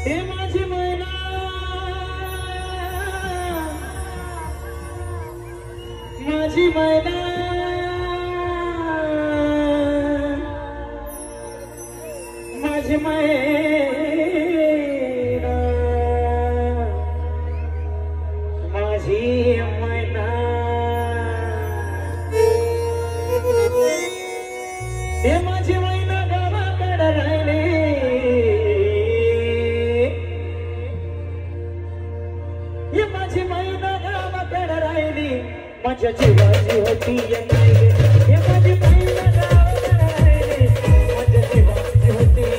हे माझी मैना माझी मैना माझी मैना माझी मैना हे माझी मैना गावाकडे राहिली हे माझी मैना गावाकडे राहिली माझ्या जीवाची होती हे माझी मैना गावाकडे राहिली माझ्या जीवाची होती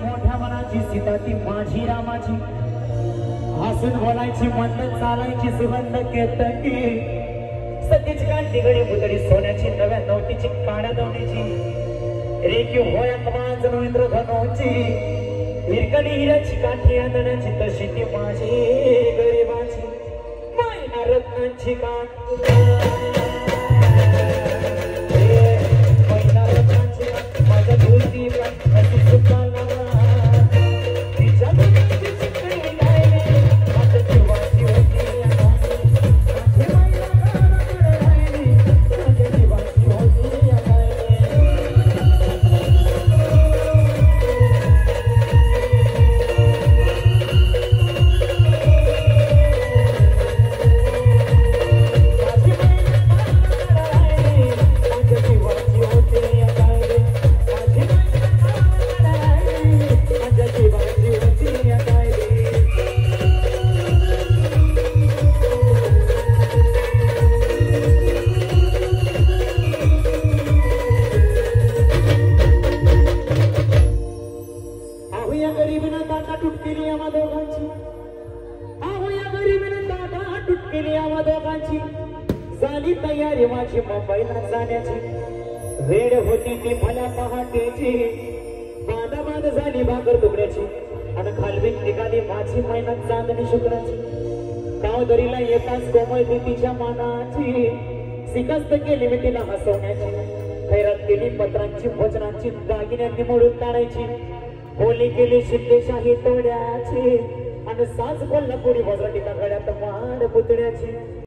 मोठ्या मनाची सीता ती माझी रामाची हसून बोलायची म्हणत चालायची सुगंध केतकी सतीची कांटी गडी बुतडी सोन्याची नव्या नवतीची काड्या दवणीची रेखीव होया कमांज रवींद्र धनोची हिरकणी हिऱ्याची काठी आंधण्याची तशी ती माझी गरिबाची मायना रत्नांची काठी माझ्या धुलती झाली तयारी माझी मुंबईला जाण्याची वेळ होती ती भल्या पहाटेची बांधाबांध झाली भाकर तुकड्याची आणि खालवीत निघाली माझी मेहनत चांदणी शुक्राची गावदरीला येताच कोमळती तिच्या मानाची सिकस्त केली मी तिला हसवण्याची खैरात केली पत्रांची भोजनांची दागिन्यांनी मोडून काढायची होली केली शिंदेशाही तोड्याची आणि साज कोल्हापुरी वजराटीला गळ्यात माड पुतण्याची